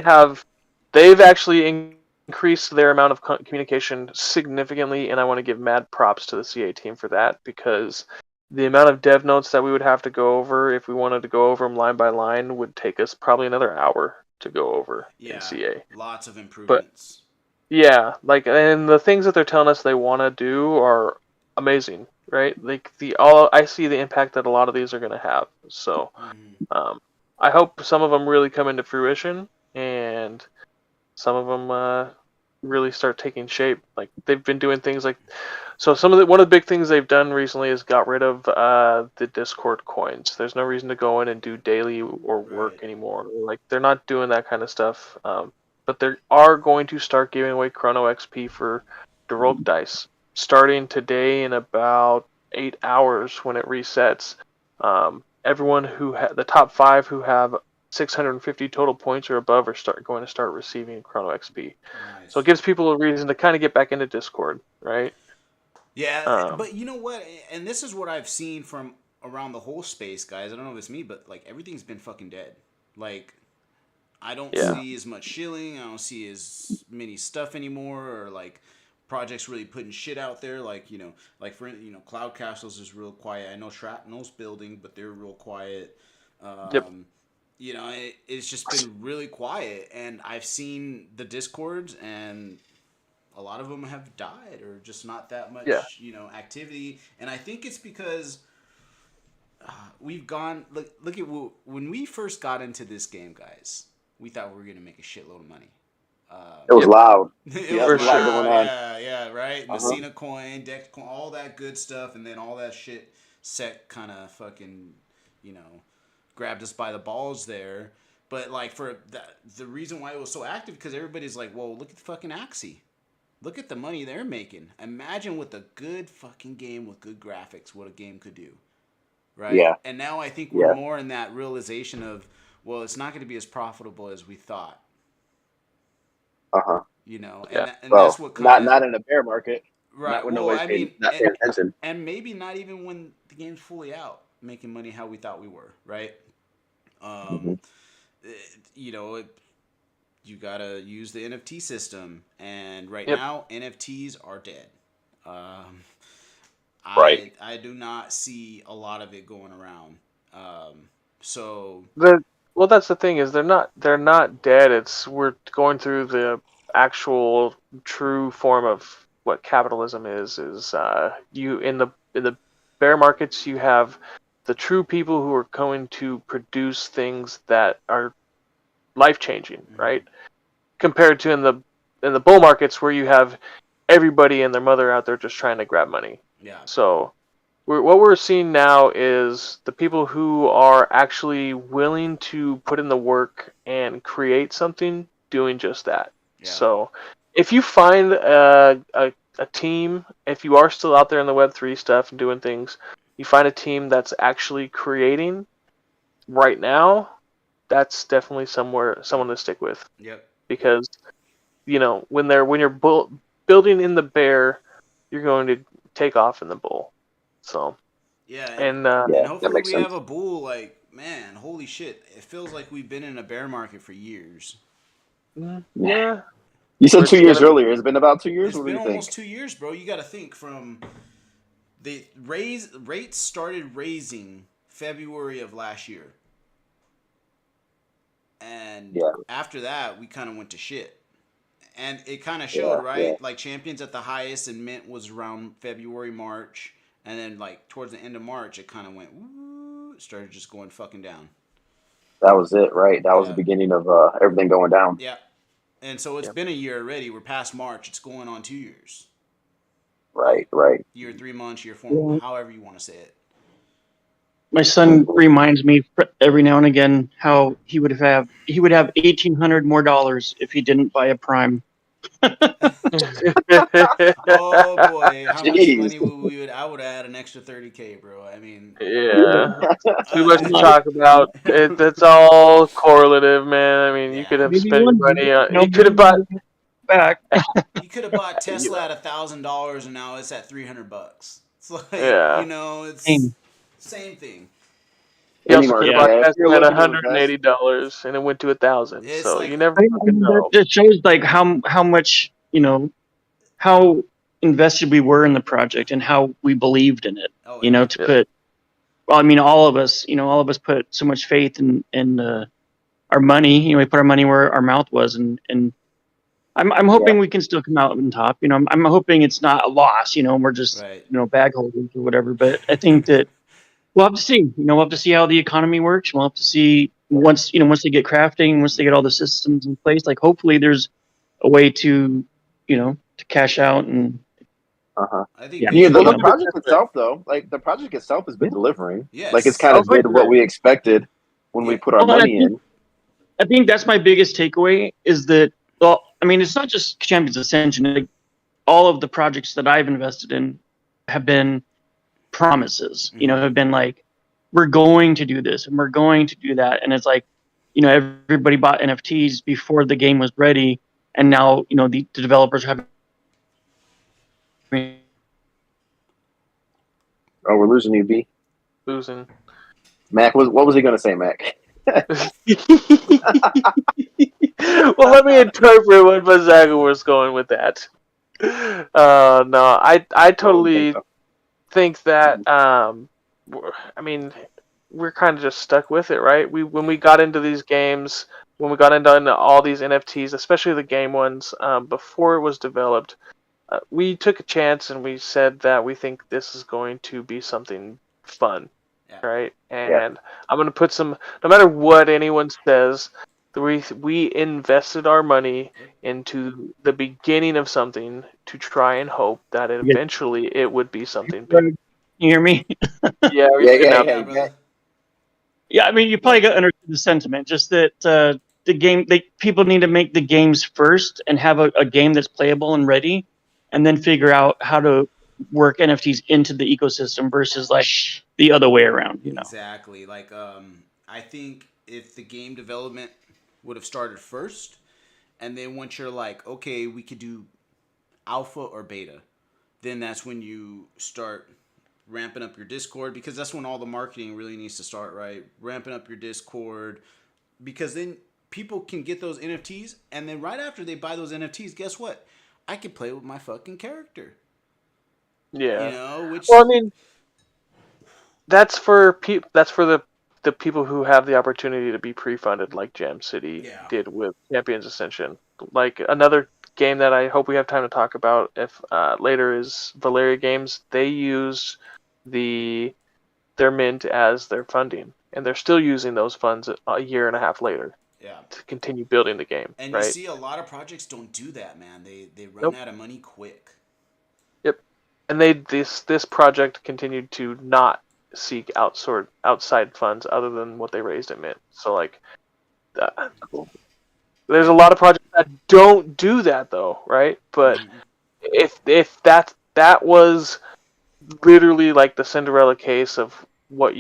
they've actually increased their amount of communication significantly, and I want to give mad props to the CA team for that because the amount of dev notes that we would have to go over if we wanted to go over them line by line would take us probably another hour to go over in Yeah, CA. lots of But improvements. yeah, like, and the things that they're telling us they want to do are amazing, right? Like I see the impact that a lot of these are going to have. So, Mhm. um, I hope some of them really come into fruition, and some of them really start taking shape. Like they've been doing things like, so one of the big things they've done recently is got rid of the Discord coins. There's no reason to go in and do daily or work Right. anymore. Like they're not doing that kind of stuff. But they are going to start giving away Chrono XP for Derok dice starting today in about 8 hours when it resets. Everyone the top 5 who have 650 total points or above are going to start receiving Chrono XP. So it Nice. gives people a reason to kind of get back into Discord, right? Yeah, Um, but you know what? And this is what I've seen from around the whole space, guys. I don't know if it's me, but like everything's been fucking dead. Like I don't yeah, see as much shilling. I don't see as many stuff anymore, or like projects really putting shit out there. Like like for Cloud Castles is real quiet. I know Shrapnel's building, but they're real quiet. yep, Um, it's just been really quiet, and I've seen the discords, and a lot of them have died, or just not that yeah, much activity. And I think it's because we've gone look at when we first got into this game, guys. We thought we were gonna make a shitload of money. It was yep, loud. It Yeah, was there for was a lot sure. going loud, on. yeah, right. Uh huh. Messina coin, Dex coin, all that good stuff, and then all that shit set kind of fucking, you know, grabbed us by the balls there. But like for the reason why it was so active because everybody's like, whoa, look at the fucking Axie. Look at the money they're making. Imagine with a good fucking game with good graphics, what a game could do, right? Yeah. And now I think we're Yeah. more in that realization of, well, it's not going to be as profitable as we thought, Uh huh. and Yeah, and Well, that's what kind not of not in a bear market. Not right. when Well, nobody's I mean, not paying attention. and maybe not even when the game's fully out, making money how we thought we were, right? Hmm. Um, eh, you know, you gotta use the NFT system, and right yep. now NFTs are dead. Um, Right. I do not see a lot of it going around. So The Well, that's the thing is they're not dead. It's we're going through the actual true form of what capitalism is. You in the bear markets you have the true people who are going to produce things that are life changing, mhm, right? Compared to in the bull markets where you have everybody and their mother out there just trying to grab money. yeah, So what we're seeing now is the people who are actually willing to put in the work and create something doing just that. yeah, So if you find a team, if you are still out there in the Web3 stuff and doing things, you find a team that's actually creating right now, that's definitely someone to stick with yep, because when you're building in the bear, you're going to take off in the bull. So yeah, and and Yeah, that hopefully makes we have sense. a bull. Like man, holy shit! It feels like we've been in a bear market for years. yeah, You said it's 2 years gonna be earlier. It's been about 2 years. It's What do been you think? almost 2 years, bro. You got to think from the rates started raising February of last year, and Yeah. after that we kind of went to shit. And it kind of showed, Yeah. Yeah. right? Like Champions at the highest and Mint was around February, March, And then like towards the end of March, it kind of went, woo, started just going fucking down. That was it, right? That was the Yeah. beginning of everything going down. Yeah. And so it's Yep. been a year already. We're past March. It's going on 2 years. Right, right. Year 3 months, year 4, Yeah. however you want to say it. My son reminds me every now and again how he would have $1,800 more if he didn't buy a Prime. Oh boy, how much Jeez. money I would add an extra 30K, bro. I mean, Yeah. Too much to talk about. That's all correlative, man. I mean, you could Yeah. have Maybe spent your one day, money on. you know, You could have bought. back. You could have bought Tesla at $1,000 and now it's at $300. It's like, Yeah. it's Same. same thing. You Penny also could have market, bought man. If you're Tesla at looking to invest, $180 and it went to 1,000. It's So like, you never I fucking mean, know. that shows like how much, how invested we were in the project and how we believed in it. oh You yeah. know, to Yeah. put. Well, I mean, all of us put so much faith in our money. We put our money where our mouth was, and I'm hoping we can still come out on top. I'm hoping it's not a loss. And we're just Right. bag holders or whatever. But I think that we'll have to see. We'll have to see how the economy works. We'll have to see once they get crafting, once they get all the systems in place. Like hopefully there's a way to to cash out and I think yeah. they yeah, should. the 100%. project itself, though, like the project itself has been delivering. Yes. Like it's kind Oh, of did what we expected when we Yeah. put our Well, and money in. I think that's my biggest takeaway is that, well, I mean, it's not just Champions Ascension. Like, all of the projects that I've invested in have been promises, have been like, we're going to do this and we're going to do that. And it's like, everybody bought NFTs before the game was ready. And now, the developers have. Oh, we're losing you, B. Losing. Mac, what was he going to say, Mac? Well, let me interpret what Bazaga was going with that. No, I totally think that. I mean, we're kind of just stuck with it, right? When we got into these games, when we got into all these NFTs, especially the game ones, before it was developed, we took a chance and we said that we think this is going to be something fun. Yeah. Right, and I'm gonna put some. No matter what anyone says, we invested our money into the beginning of something to try and hope that eventually it would be something big. You hear me? Yeah, Yeah, brother. Yeah, I mean, you probably got understood the sentiment. Just that the game, people need to make the games first and have a game that's playable and ready, and then figure out how to work NFTs into the ecosystem versus like the other way around. Exactly. Like, I think if the game development would have started first, and then once you're like, okay, we could do alpha or beta, then that's when you start ramping up your Discord, because that's when all the marketing really needs to start, right? Ramping up your Discord, because then people can get those NFTs, and then right after they buy those NFTs, guess what? I can play with my fucking character. Yeah. Which. Well, I mean, that's for the people who have the opportunity to be pre-funded, like Jam City did with Champions Ascension. Like another game that I hope we have time to talk about if later is Valeria Games. They use their mint as their funding, and they're still using those funds a year and a half later. Yeah. To continue building the game. And right? You see a lot of projects don't do that, man. They run out of money quick. Yep. And this project continued to not seek outside funds other than what they raised at Mint. So like, there's a lot of projects that don't do that though, right? But if that was literally like the Cinderella case of what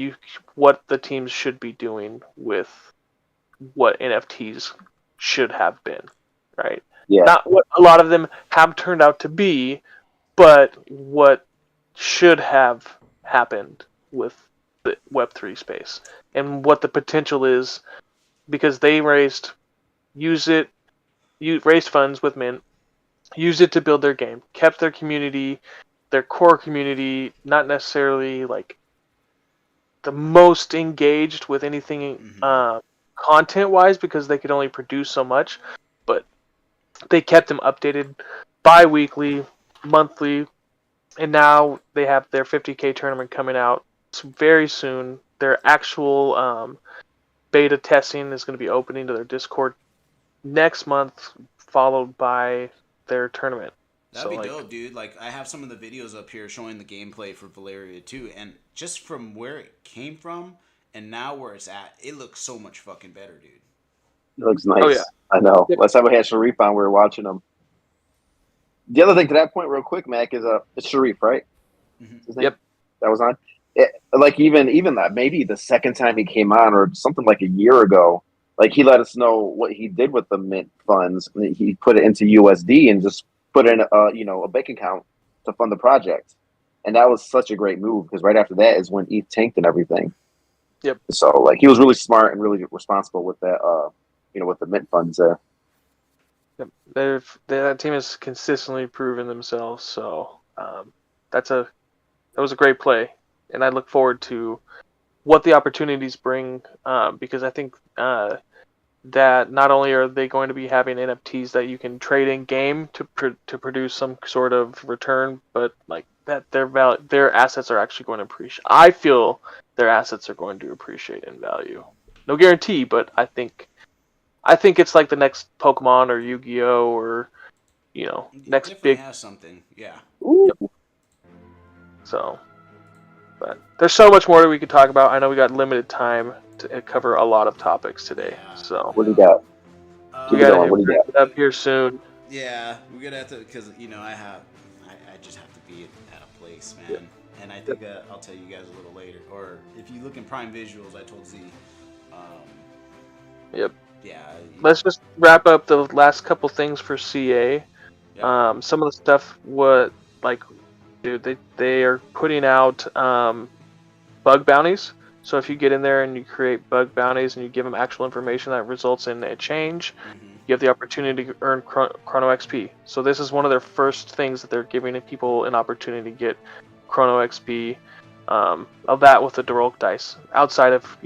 the teams should be doing with what NFTs should have been, right? Yeah. Not what a lot of them have turned out to be, but what should have happened with the Web3 space and what the potential is, because they raised funds with Mint, used it to build their game, kept their community, their core community, not necessarily like the most engaged with anything content-wise because they could only produce so much, but they kept them updated bi-weekly, monthly, And now they have their 50K tournament coming out very soon. Their actual beta testing is going to be opening to their Discord next month, followed by their tournament. That'd be dope, dude. Like, I have some of the videos up here showing the gameplay for Valeria too, and just from where it came from and now where it's at, it looks so much fucking better, dude. It looks nice. Oh, yeah. I know. Yep. Last time we had Sharif on, we were watching him. The other thing to that point, real quick, Mac, is it's Sharif, right? Mm-hmm. Yep. That was on. Like even that, maybe the second time he came on, or something like a year ago, like he let us know what he did with the mint funds. He put it into USD and just put in a bank account to fund the project, and that was such a great move because right after that is when ETH tanked and everything. Yep. So like he was really smart and really responsible with that. With the mint funds there. Yep. That team has consistently proven themselves. So that was a great play, and I look forward to what the opportunities bring. Because I think that not only are they going to be having NFTs that you can trade in game to produce some sort of return, but like that their assets are actually going to appreciate. I feel their assets are going to appreciate in value. No guarantee, but I think it's like the next Pokemon or Yu-Gi-Oh or next definitely big. Has something, yeah. Ooh. So, but there's so much more that we could talk about. I know we got limited time to cover a lot of topics today. Yeah. So What do you got? we got What do you got? it up here soon. Yeah, we're gonna have to, because I just have to be at a place, man. Yep. And I think I'll tell you guys a little later, or if you look in Prime Visuals, I told Z. Yep. Yeah. Let's just wrap up the last couple things for CA. Yep. Some of the stuff, dude, they are putting out bug bounties. So if you get in there and you create bug bounties and you give them actual information that results in a change, you have the opportunity to earn Chrono XP. So this is one of their first things that they're giving people an opportunity to get Chrono XP of that with the Dorok dice, outside of,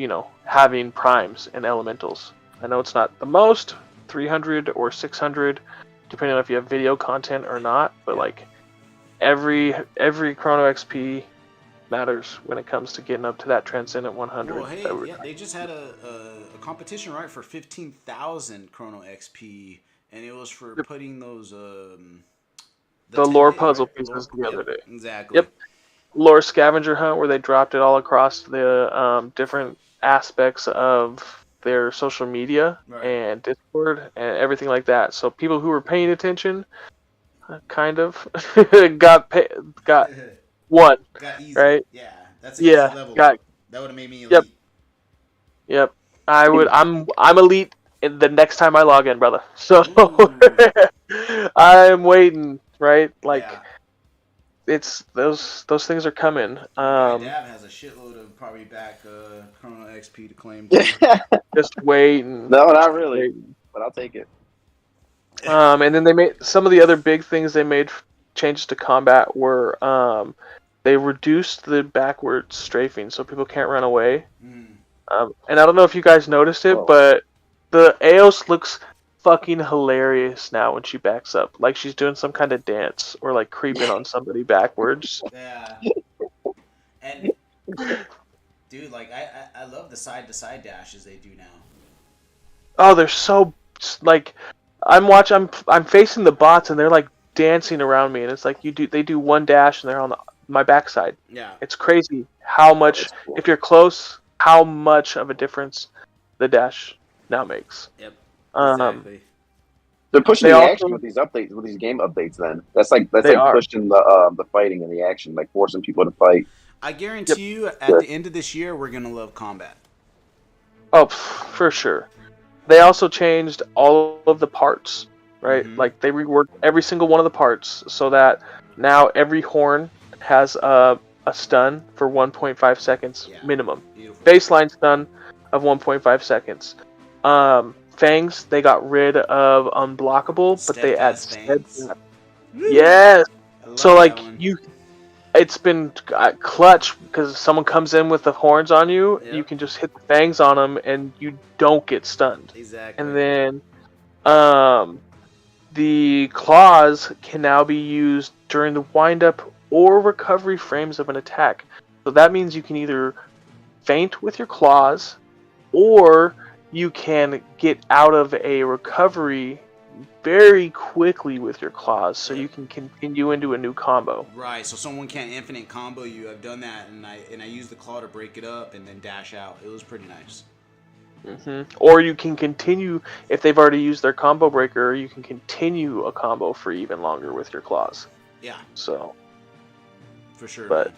having primes and elementals. I know it's not the most, 300 or 600, depending on if you have video content or not, but like every Chrono XP matters when it comes to getting up to that Transcendent 100. Well, hey, yeah, they just had a competition, right, for 15,000 Chrono XP, and it was for putting those the 10 lore day, puzzle right? pieces the other day. Exactly. Yep. Lore scavenger hunt, where they dropped it all across the different aspects of their social media and Discord and everything like that. So people who were paying attention, kind of, got one. Got easy. Right? Yeah, that's an easy level. That would have made me elite. Yep. I would. I'm elite the next time I log in, brother. So I'm waiting. Right? Like. Yeah. It's those things are coming. My dad has a shitload of probably back Chrono XP to claim. Just waiting. No, not really, but I'll take it. And then they made some of the other big things they made changes to combat were they reduced the backward strafing so people can't run away. And I don't know if you guys noticed it, but the Eos looks fucking hilarious now when she backs up, like she's doing some kind of dance or like creeping on somebody backwards. Yeah. And dude, like I love the side to side dashes they do now. Oh, they're so like I'm facing the bots and they're like dancing around me, and it's like they do one dash and they're on my backside. Yeah. It's crazy how much if you're close, how much of a difference the dash now makes. Yep. Exactly. They're pushing the action with these updates, with these game updates. Then that's like pushing the fighting and the action, like forcing people to fight. I guarantee you, at the end of this year, we're gonna love combat. Oh, for sure. They also changed all of the parts, right? Like they reworked every single one of the parts so that now every horn has a stun for 1.5 seconds minimum. Beautiful. Baseline stun of 1.5 seconds. Fangs, they got rid of unblockable, but they add steadfast. Yes. So like it's been clutch because someone comes in with the horns on you, you can just hit the fangs on them and you don't get stunned. Exactly. And then the claws can now be used during the windup or recovery frames of an attack. So that means you can either feint with your claws, or you can get out of a recovery very quickly with your claws, so you can continue into a new combo. Right, so someone can't infinite combo you. I've done that, and I used the claw to break it up and then dash out. It was pretty nice. Or you can continue, if they've already used their combo breaker, you can continue a combo for even longer with your claws. Yeah, So, for sure. but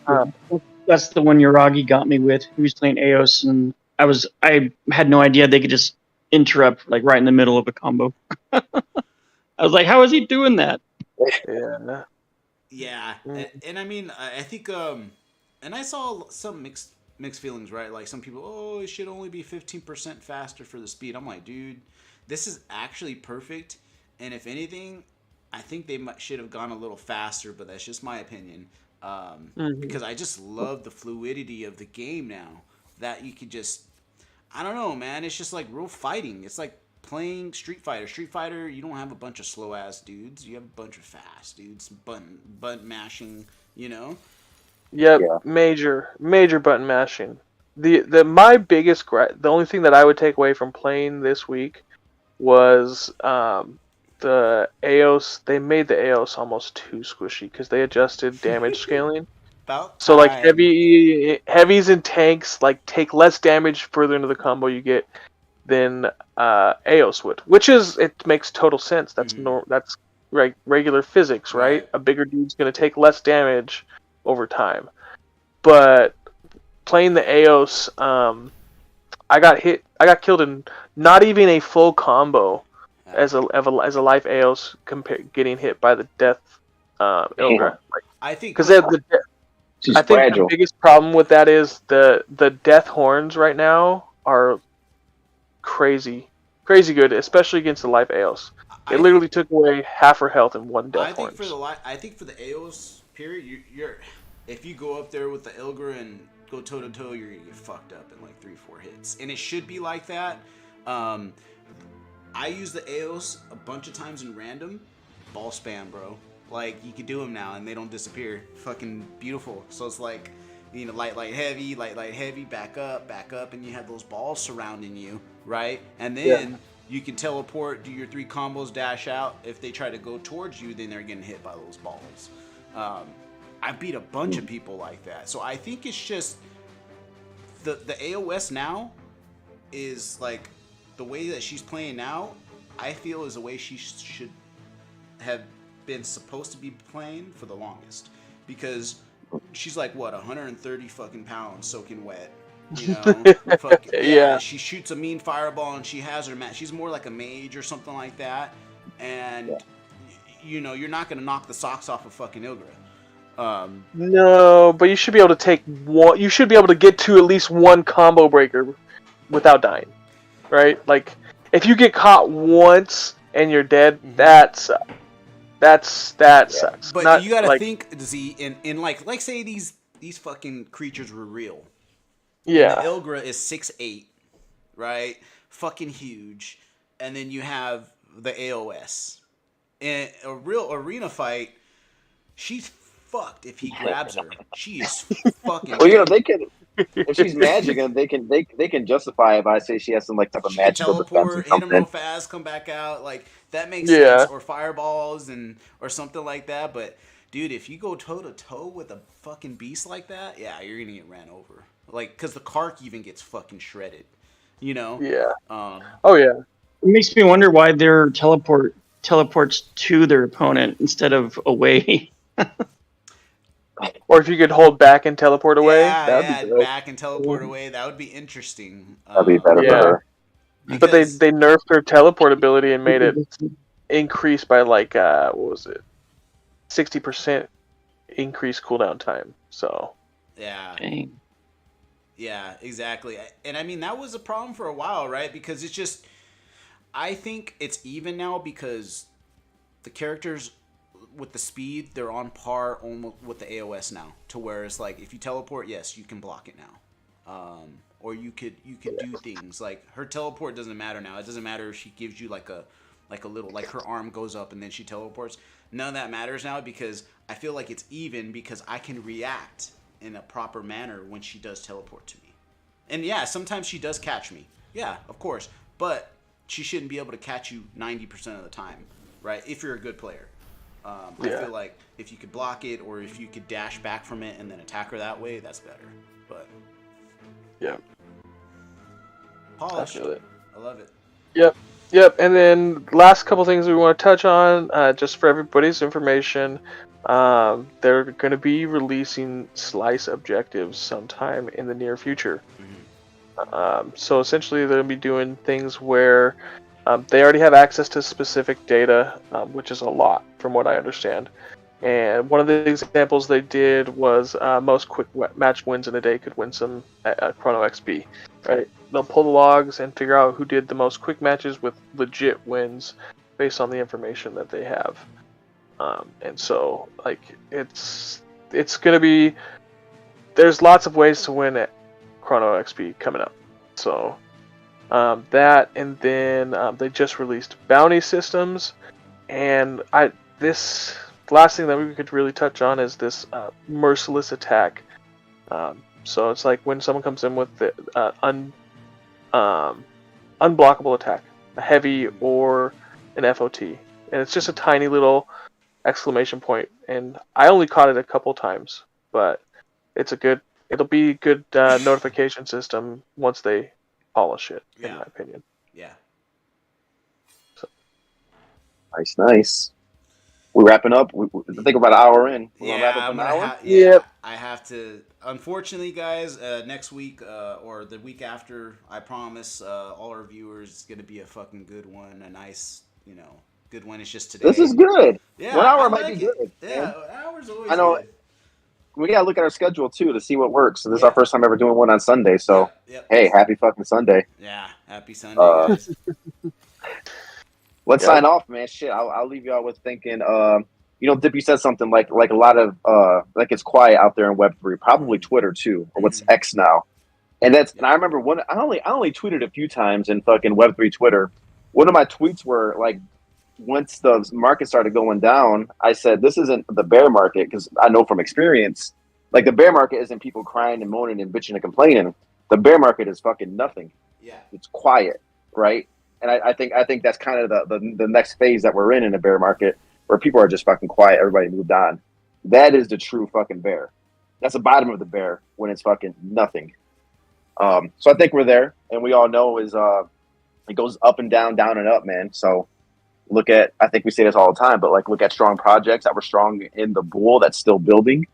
That's the one Uragi got me with. He was playing Eos, and I had no idea they could just interrupt like right in the middle of a combo. I was like, how is he doing that? yeah. Yeah, and I mean, I think, and I saw some mixed feelings, right? Like some people, oh, it should only be 15% faster for the speed. I'm like, dude, this is actually perfect. And if anything, I think they should have gone a little faster, but that's just my opinion. Because I just love the fluidity of the game now. That you could just, I don't know, man. It's just like real fighting. It's like playing Street Fighter. Street Fighter, you don't have a bunch of slow ass dudes. You have a bunch of fast dudes, button mashing. You know. Yep, Yeah. major button mashing. My biggest the only thing that I would take away from playing this week was the Eos. They made the Eos almost too squishy because they adjusted damage scaling. About So like time. heavies and tanks like take less damage further into the combo you get than Eos would, which is, it makes total sense. That's that's regular physics, right? A bigger dude's gonna take less damage over time. But playing the Eos, I got killed in not even a full combo as a life Eos getting hit by the death Ilgra. I think Because She's I think fragile. the biggest problem with that is the death horns right now are crazy good, especially against the life Eos. It literally took away half her health in one death horn. I think for the Eos period, you're if you go up there with the Ilgra and go toe to toe, you're gonna get fucked up in like 3-4 hits, and it should be like that. I use the Eos a bunch of times in random ball spam, bro. Like you can do them now and they don't disappear. Fucking beautiful. So it's like, you know, light, heavy, back up, and you have those balls surrounding you, right? And then you can teleport, do your 3 combos, dash out. If they try to go towards you, then they're getting hit by those balls. I beat a bunch of people like that. So I think it's just the AOS now is like the way that she's playing now, I feel is the way she should have been supposed to be playing for the longest. Because she's like, what, 130 fucking pounds soaking wet. You know? Yeah. She shoots a mean fireball and she has her match. She's more like a mage or something like that. And, you know, you're not going to knock the socks off of fucking Ilgra. No, but you should be able to take one. You should be able to get to at least one combo breaker without dying, right? Like, if you get caught once and you're dead, that sucks. That sucks. But you gotta think, Z, in like say these fucking creatures were real. Yeah. And the Ilgra is 6'8", right? Fucking huge. And then you have the AOS. In a real arena fight, she's fucked if he grabs her. She is fucking. Well, you know, they can. If she's magic, and they can justify it by say she has some like type of magical defense or teleport, hit him real something. fast, come back out. Like that makes sense. Or fireballs or something like that. But dude, if you go toe to toe with a fucking beast like that, yeah, you're gonna get ran over. Like, because the Kark even gets fucking shredded. You know? Yeah. Oh yeah. It makes me wonder why their teleports to their opponent instead of away. Or if you could hold back and teleport away, that'd be back and teleport away. That would be interesting. That'd be better for her. But they nerfed her teleport ability and made it increase by like what was it, 60% increase cooldown time. So yeah. Dang. Yeah, exactly. And I mean that was a problem for a while, right? Because it's just, I think it's even now because the characters with the speed, they're on par almost with the AOS now, to where it's like if you teleport, yes, you can block it now, or you could do things like her teleport doesn't matter now. It doesn't matter if she gives you like a like a little, like her arm goes up and then she teleports. None of that matters now because I feel like it's even because I can react in a proper manner when she does teleport to me. And yeah, sometimes she does catch me. Yeah, of course. But she shouldn't be able to catch you 90% of the time, right? If you're a good player. I feel like if you could block it or if you could dash back from it and then attack her that way, that's better. But yeah, polished. I feel it. I love it. Yep. And then last couple things we want to touch on, just for everybody's information, they're going to be releasing slice objectives sometime in the near future. So essentially, they're going to be doing things where they already have access to specific data, which is a lot from what I understand. And one of the examples they did was most quick match wins in a day could win some Chrono XP. Right? They'll pull the logs and figure out who did the most quick matches with legit wins based on the information that they have. And so, like, it's going to be... There's lots of ways to win at Chrono XP coming up. So... that, and then they just released bounty systems, and this last thing that we could really touch on is this merciless attack. So it's like when someone comes in with the unblockable attack, a heavy or an FOT, and it's just a tiny little exclamation point. And I only caught it a couple times, but it'll be a good notification system once they polish it, in my opinion. Yeah. So. Nice. We're wrapping up. I think we're about an hour in. I have to. Unfortunately, guys, next week or the week after, I promise all our viewers it's gonna be a fucking good one. A nice, good one. It's just today. This is good. Yeah, 1 hour might be good. Yeah, an hour's always I know. good. We gotta look at our schedule too to see what works. So this is our first time ever doing one on Sunday. So hey, happy fucking Sunday. Yeah, happy Sunday, guys. Let's sign off, man. Shit, I'll leave y'all with thinking. Dippy said something like a lot of like it's quiet out there in Web3, probably Twitter too, or what's X now. And I remember I only tweeted a few times in fucking Web3 Twitter. One of my tweets were like, once the market started going down, I said, this isn't the bear market, because I know from experience, like the bear market isn't people crying and moaning and bitching and complaining. The bear market is fucking nothing. Yeah. It's quiet, right? And I think that's kind of the next phase that we're in the bear market, where people are just fucking quiet. Everybody moved on. That is the true fucking bear. That's the bottom of the bear when it's fucking nothing. So I think we're there, and we all know it goes up and down and up, man. So I think we say this all the time, but like look at strong projects that were strong in the bull that's still building,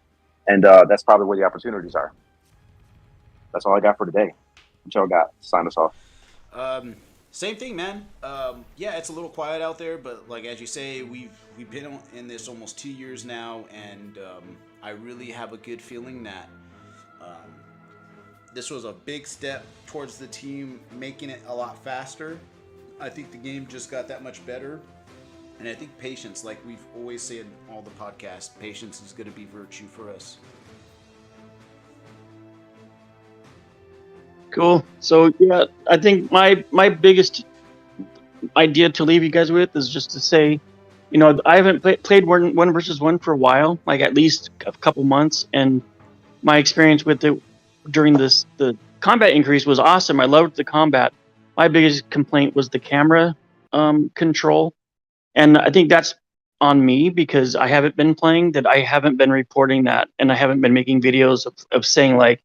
and that's probably where the opportunities are. That's all I got for today. What y'all got? Sign us off. Same thing, man. Yeah, it's a little quiet out there, but like as you say, we've been in this almost 2 years now, and I really have a good feeling that this was a big step towards the team making it a lot faster. I think the game just got that much better, and I think patience, like we've always said in all the podcasts, patience is going to be virtue for us. Cool. So yeah, I think my biggest idea to leave you guys with is just to say, I haven't played one versus one for a while, like at least a couple months, and my experience with it during the combat increase was awesome. I loved the combat. My biggest complaint was the camera control, and I think that's on me because I haven't been playing, that I haven't been reporting that, and I haven't been making videos of saying like,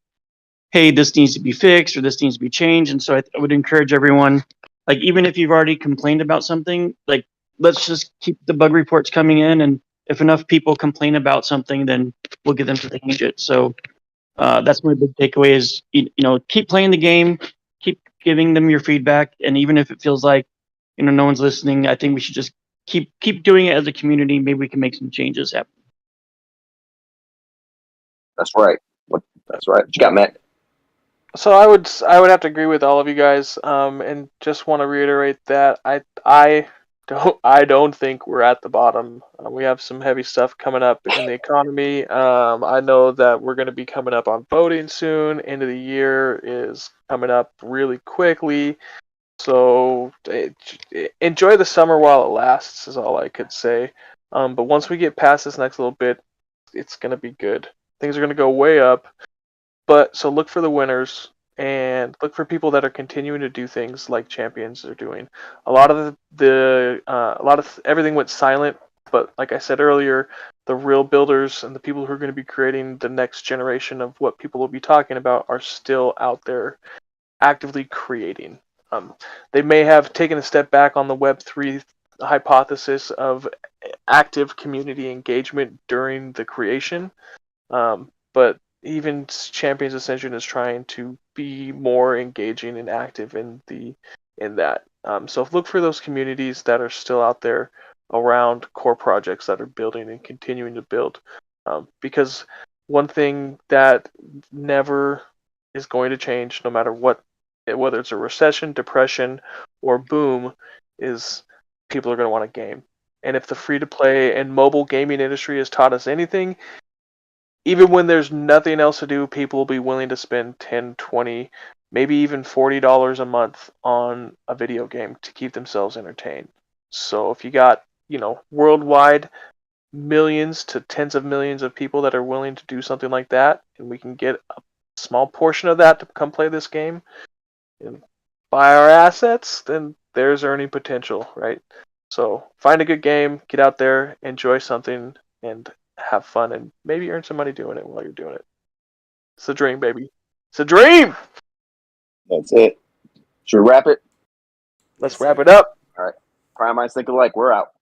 hey, this needs to be fixed or this needs to be changed. And so I would encourage everyone, like, even if you've already complained about something, like, let's just keep the bug reports coming in. And if enough people complain about something, then we'll get them to change it. So that's my big takeaway is, keep playing the game, keep giving them your feedback. And even if it feels like, no one's listening, I think we should just keep doing it as a community. Maybe we can make some changes happen. That's right. That's right. What you got, Matt? So I would have to agree with all of you guys, and just want to reiterate that I don't think we're at the bottom. We have some heavy stuff coming up in the economy. I know that we're going to be coming up on voting soon. End of the year is coming up really quickly, So enjoy the summer while it lasts is all I could say. But once we get past this next little bit, it's gonna be good. Things are gonna go way up. But so look for the winners and look for people that are continuing to do things like Champions are doing. A lot of everything went silent, but like I said earlier, the real builders and the people who are going to be creating the next generation of what people will be talking about are still out there actively creating. They may have taken a step back on the Web3 hypothesis of active community engagement during the creation, but even Champions Ascension is trying to be more engaging and active in that. So look for those communities that are still out there around core projects that are building and continuing to build. Because one thing that never is going to change, no matter what, whether it's a recession, depression, or boom, is people are going to want a game. And if the free-to-play and mobile gaming industry has taught us anything, even when there's nothing else to do, people will be willing to spend 10, 20, maybe even $40 a month on a video game to keep themselves entertained. So if you got, worldwide millions to tens of millions of people that are willing to do something like that, and we can get a small portion of that to come play this game and buy our assets, then there's earning potential, right? So find a good game, get out there, enjoy something, and have fun, and maybe earn some money doing it while you're doing it. It's a dream, baby. It's a dream! That's it. Should we wrap it? Let's wrap it up. All right. Prime Minds Think Alike. We're out.